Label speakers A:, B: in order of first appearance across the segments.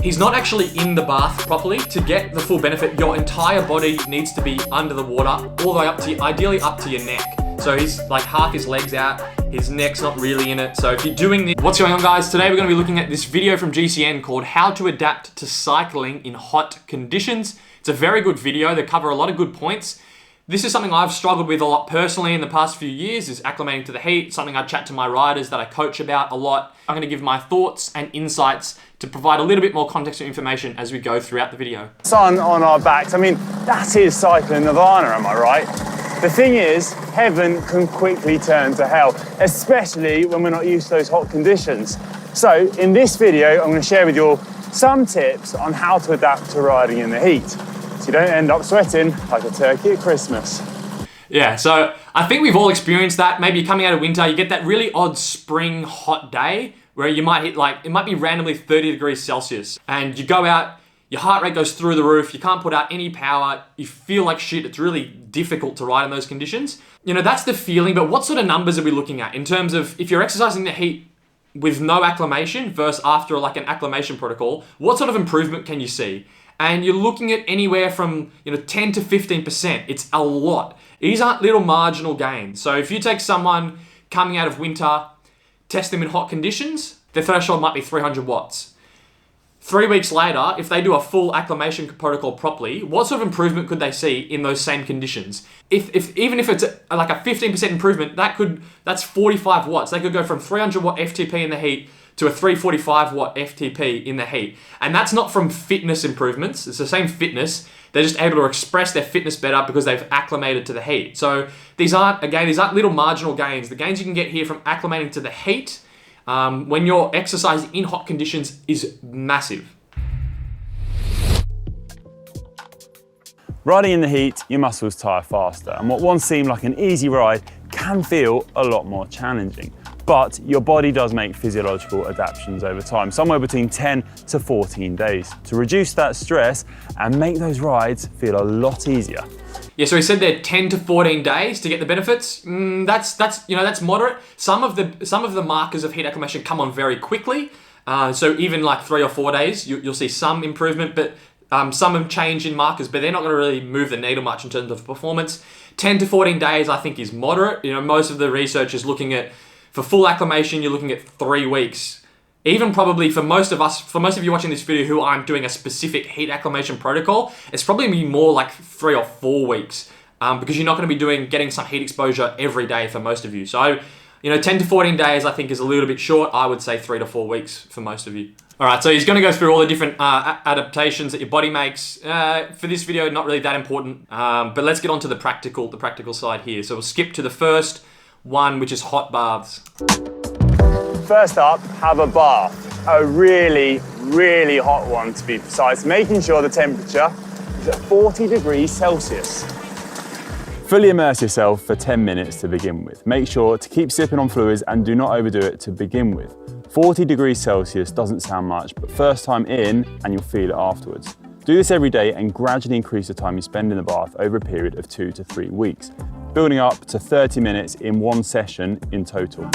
A: He's not actually in the bath properly. To get the full benefit, your entire body needs to be under the water, all the way up to, ideally up to your neck. So he's like half his legs out, his neck's not really in it. So if you're doing this, what's going on guys? Today we're gonna be looking at this video from GCN called How to Adapt to Cycling in Hot Conditions. It's a very good video. They cover a lot of good points. This is something I've struggled with a lot personally in the past few years, is acclimating to the heat, something I chat to my riders that I coach about a lot. I'm gonna give my thoughts and insights to provide a little bit more context and information as we go throughout the video.
B: Sun on our backs, I mean, that is cycling nirvana, am I right? The thing is, heaven can quickly turn to hell, especially when we're not used to those hot conditions. So in this video, I'm gonna share with you all some tips on how to adapt to riding in the heat, so you don't end up sweating like a turkey at Christmas.
A: Yeah, so I think we've all experienced that. Maybe coming out of winter, you get that really odd spring hot day where you might hit it might be randomly 30 degrees Celsius, and you go out, your heart rate goes through the roof, you can't put out any power, you feel like shit, it's really difficult to ride in those conditions. You know, that's the feeling, but what sort of numbers are we looking at in terms of if you're exercising the heat with no acclimation versus after like an acclimation protocol, what sort of improvement can you see? And you're looking at anywhere from 10 to 15%. It's a lot. These aren't little marginal gains. So if you take someone coming out of winter, test them in hot conditions, their threshold might be 300 watts. 3 weeks later, if they do a full acclimation protocol properly, what sort of improvement could they see in those same conditions? Even if it's like a 15% improvement, that's 45 watts. They could go from 300 watt FTP in the heat to a 345 watt FTP in the heat. And that's not from fitness improvements. It's the same fitness. They're just able to express their fitness better because they've acclimated to the heat. So these aren't little marginal gains. The gains you can get here from acclimating to the heat when you're exercising in hot conditions is massive.
B: Riding in the heat, your muscles tire faster, and what once seemed like an easy ride can feel a lot more challenging. But your body does make physiological adaptations over time, somewhere between 10 to 14 days, to reduce that stress and make those rides feel a lot easier.
A: Yeah, so he said they're 10 to 14 days to get the benefits. That's moderate. Some of the markers of heat acclimation come on very quickly. So even like 3 or 4 days, you'll see some improvement, but some have changed in markers, but they're not going to really move the needle much in terms of performance. 10 to 14 days, I think, is moderate. Most of the research is looking at, for full acclimation, you're looking at 3 weeks. Even probably for most of you watching this video who aren't doing a specific heat acclimation protocol, it's probably going to be more like 3 or 4 weeks because you're not going to be getting some heat exposure every day for most of you. So, 10 to 14 days I think is a little bit short. I would say 3 to 4 weeks for most of you. All right, so he's going to go through all the different adaptations that your body makes. For this video, not really that important, but let's get on to the practical side here. So we'll skip to the first one, which is hot baths.
B: First up, have a bath. A really, really hot one to be precise, making sure the temperature is at 40 degrees Celsius. Fully immerse yourself for 10 minutes to begin with. Make sure to keep sipping on fluids and do not overdo it to begin with. 40 degrees Celsius doesn't sound much, but first time in and you'll feel it afterwards. Do this every day and gradually increase the time you spend in the bath over a period of 2 to 3 weeks, building up to 30 minutes in one session in total.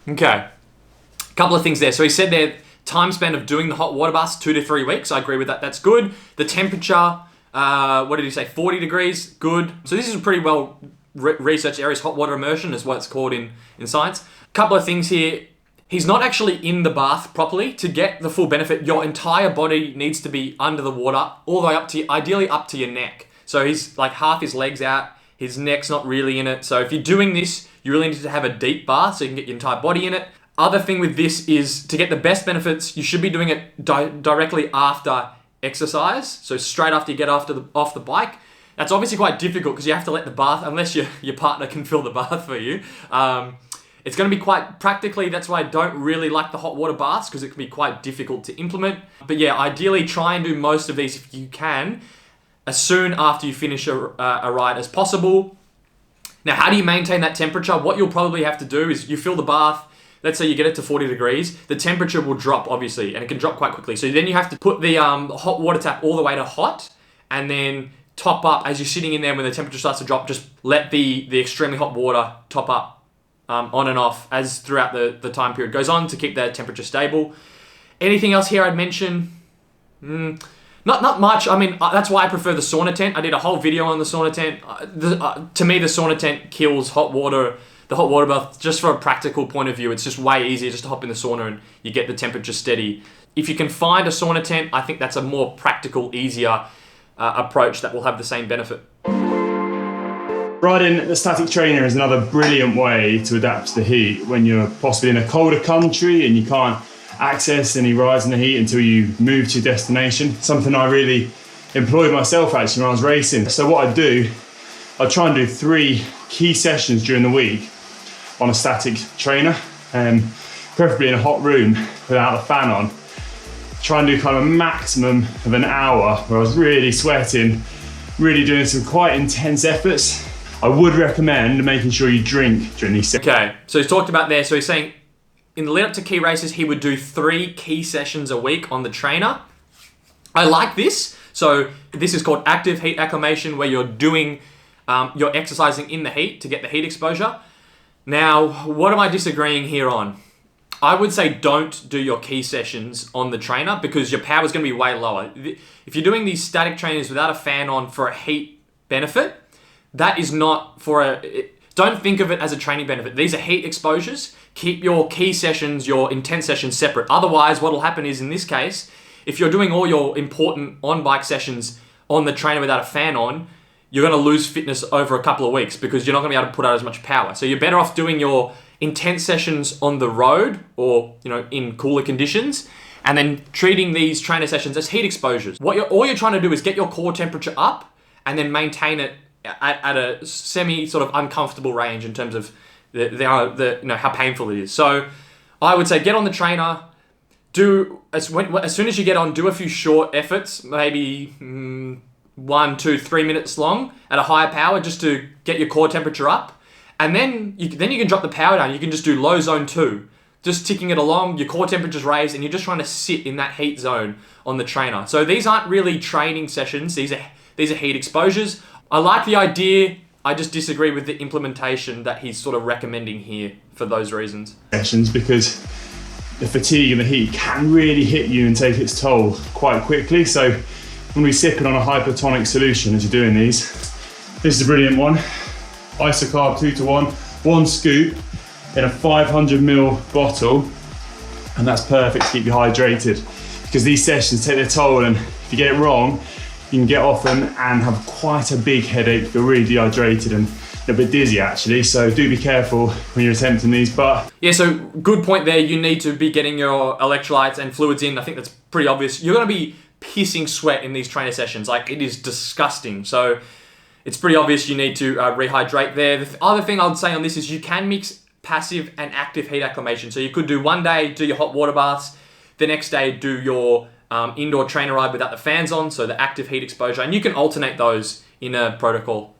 A: Okay, a couple of things there. So he said their time span of doing the hot water baths, 2 to 3 weeks. I agree with that, that's good. The temperature, what did he say, 40 degrees, good. So this is a pretty well researched area, hot water immersion is what it's called in science. A couple of things here. He's not actually in the bath properly. To get the full benefit, your entire body needs to be under the water, all the way up to, ideally up to your neck. So he's like half his legs out, his neck's not really in it. So if you're doing this, you really need to have a deep bath so you can get your entire body in it. Other thing with this is to get the best benefits, you should be doing it directly after exercise. So straight after you get off the bike. That's obviously quite difficult because you have to let the bath, unless your partner can fill the bath for you. It's going to be quite practically, that's why I don't really like the hot water baths, because it can be quite difficult to implement. But yeah, ideally try and do most of these if you can, as soon after you finish a ride as possible. Now, how do you maintain that temperature? What you'll probably have to do is you fill the bath, let's say you get it to 40 degrees, the temperature will drop obviously, and it can drop quite quickly. So then you have to put the hot water tap all the way to hot, and then top up as you're sitting in there. When the temperature starts to drop, just let the extremely hot water top up on and off as throughout the time period goes on to keep that temperature stable. Anything else here I'd mention? Not much. I mean, that's why I prefer the sauna tent. I did a whole video on the sauna tent. To me, the sauna tent kills hot water. The hot water bath, just from a practical point of view, it's just way easier just to hop in the sauna and you get the temperature steady. If you can find a sauna tent, I think that's a more practical, easier approach that will have the same benefit.
B: Riding the static trainer is another brilliant way to adapt to the heat when you're possibly in a colder country and you can't access any rides in the heat until you move to your destination. Something I really employed myself actually when I was racing. So what I do, I try and do 3 key sessions during the week on a static trainer, preferably in a hot room without the fan on. Try and do kind of a maximum of an hour where I was really sweating, really doing some quite intense efforts. I would recommend making sure you drink during these sessions.
A: Okay, so he's talked about there, so he's saying in the lead up to key races, he would do 3 key sessions a week on the trainer. I like this. So this is called active heat acclimation, where you're doing, you're exercising in the heat to get the heat exposure. Now, what am I disagreeing here on? I would say don't do your key sessions on the trainer because your power is going to be way lower. If you're doing these static trainers without a fan on for a heat benefit, that is not for a... Don't think of it as a training benefit. These are heat exposures. Keep your key sessions, your intense sessions separate. Otherwise, what will happen is, in this case, if you're doing all your important on-bike sessions on the trainer without a fan on, you're going to lose fitness over a couple of weeks because you're not going to be able to put out as much power. So you're better off doing your intense sessions on the road or, in cooler conditions, and then treating these trainer sessions as heat exposures. All you're trying to do is get your core temperature up and then maintain it at a semi sort of uncomfortable range in terms of how painful it is. So I would say get on the trainer, as soon as you get on, do a few short efforts, maybe 1, 2, 3 minutes long at a higher power just to get your core temperature up. And then you can drop the power down. You can just do low zone 2, just ticking it along, your core temperature's raised, and you're just trying to sit in that heat zone on the trainer. So these aren't really training sessions. These are heat exposures. I like the idea. I just disagree with the implementation that he's sort of recommending here for those reasons.
B: Sessions, because the fatigue and the heat can really hit you and take its toll quite quickly. So when we're sipping on a hypertonic solution as you're doing these, this is a brilliant one. Isocarb 2-to-1, 1 scoop in a 500ml bottle, and that's perfect to keep you hydrated because these sessions take their toll, and if you get it wrong, you can get off them and have quite a big headache, feel really dehydrated and a bit dizzy actually, so do be careful when you're attempting these. But
A: yeah, so good point there. You need to be getting your electrolytes and fluids in. I think that's pretty obvious. You're going to be pissing sweat in these trainer sessions. Like, it is disgusting. So it's pretty obvious you need to rehydrate there. The other thing I would say on this is you can mix passive and active heat acclimation. So you could do one day, do your hot water baths. The next day, do your indoor trainer ride without the fans on, so the active heat exposure. And you can alternate those in a protocol.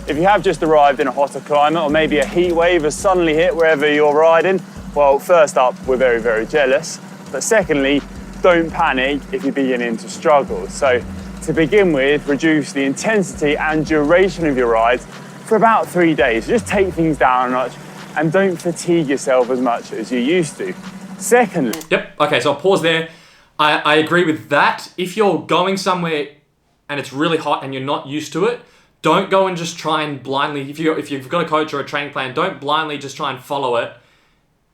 B: if you have just arrived in a hotter climate, or maybe a heat wave has suddenly hit wherever you're riding, well, first up, we're very, very jealous. But secondly, don't panic if you're beginning to struggle. So to begin with, reduce the intensity and duration of your rides for about 3 days. Just take things down a notch and don't fatigue yourself as much as you used to. Secondly...
A: Yep, okay, so I'll pause there. I agree with that. If you're going somewhere and it's really hot and you're not used to it, don't go and just try and blindly, if you've got a coach or a training plan, don't blindly just try and follow it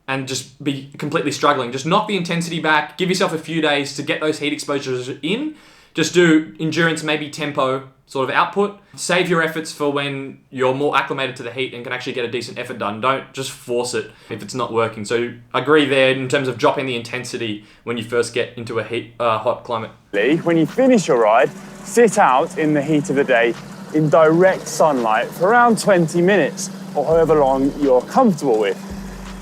A: and just be completely struggling. Just knock the intensity back, give yourself a few days to get those heat exposures in. Just do endurance, maybe tempo sort of output. Save your efforts for when you're more acclimated to the heat and can actually get a decent effort done. Don't just force it if it's not working. So I agree there in terms of dropping the intensity when you first get into a hot climate.
B: When you finish your ride, sit out in the heat of the day in direct sunlight for around 20 minutes or however long you're comfortable with.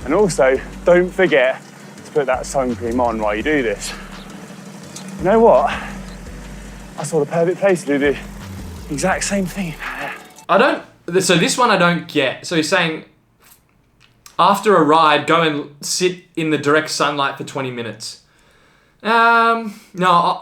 B: And also, don't forget to put that sun cream on while you do this. You know what? I saw the perfect place to do the exact same thing.
A: So this one I don't get. So he's saying, after a ride, go and sit in the direct sunlight for 20 minutes. No,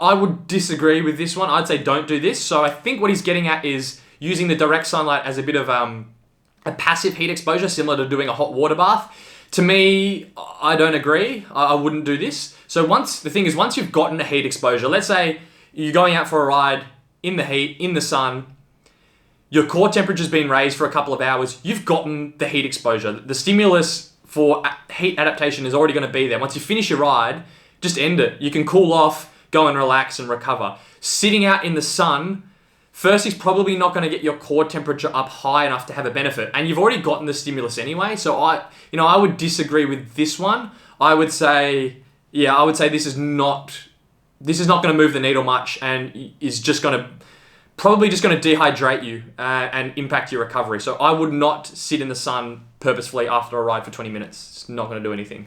A: I would disagree with this one. I'd say don't do this. So I think what he's getting at is using the direct sunlight as a bit of a passive heat exposure, similar to doing a hot water bath. To me, I don't agree. I wouldn't do this. So once you've gotten a heat exposure, let's say you're going out for a ride in the heat, in the sun, your core temperature's been raised for a couple of hours, you've gotten the heat exposure. The stimulus for heat adaptation is already going to be there. Once you finish your ride, just end it. You can cool off, go and relax and recover. Sitting out in the sun, first, is probably not going to get your core temperature up high enough to have a benefit. And you've already gotten the stimulus anyway. So I would disagree with this one. I would say this is not going to move the needle much and is just going to probably just going to dehydrate you and impact your recovery. So I would not sit in the sun purposefully after a ride for 20 minutes. It's not going to do anything.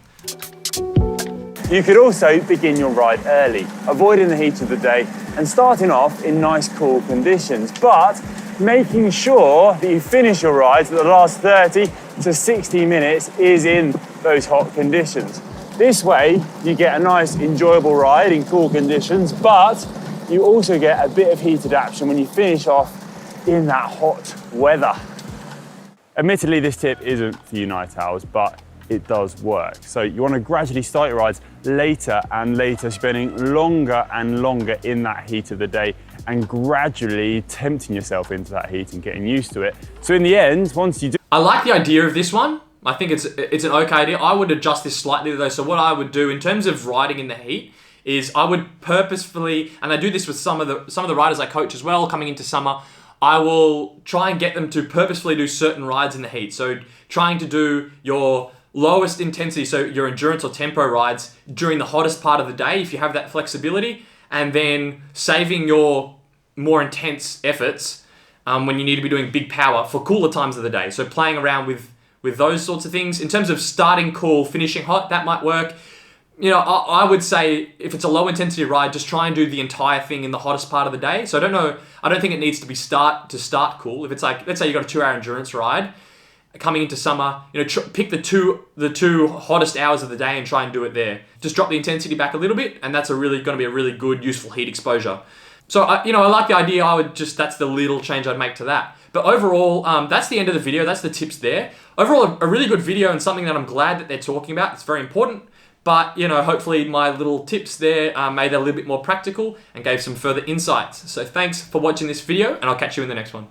B: You could also begin your ride early, avoiding the heat of the day and starting off in nice cool conditions, but making sure that you finish your rides at the last 30 to 60 minutes is in those hot conditions. This way, you get a nice enjoyable ride in cool conditions, but you also get a bit of heat adaptation when you finish off in that hot weather. Admittedly, this tip isn't for you night owls, but it does work. So you want to gradually start your rides later and later, spending longer and longer in that heat of the day and gradually tempting yourself into that heat and getting used to it. So in the end, once you do...
A: I like the idea of this one. I think it's an okay idea. I would adjust this slightly though. So what I would do in terms of riding in the heat is I would purposefully, and I do this with some of the riders I coach as well coming into summer, I will try and get them to purposefully do certain rides in the heat. So trying to do your lowest intensity, so your endurance or tempo rides during the hottest part of the day, if you have that flexibility, and then saving your more intense efforts when you need to be doing big power for cooler times of the day. So playing around with those sorts of things. In terms of starting cool, finishing hot, that might work. I would say if it's a low intensity ride, just try and do the entire thing in the hottest part of the day. So I don't think it needs to be start cool. If it's like, let's say you got a 2-hour endurance ride coming into summer, pick the two hottest hours of the day and try and do it there. Just drop the intensity back a little bit, and that's going to be a really good, useful heat exposure. So I like the idea. That's the little change I'd make to that. But overall, that's the end of the video. That's the tips there. Overall, a really good video and something that I'm glad that they're talking about. It's very important. But, hopefully my little tips there made it a little bit more practical and gave some further insights. So thanks for watching this video, and I'll catch you in the next one.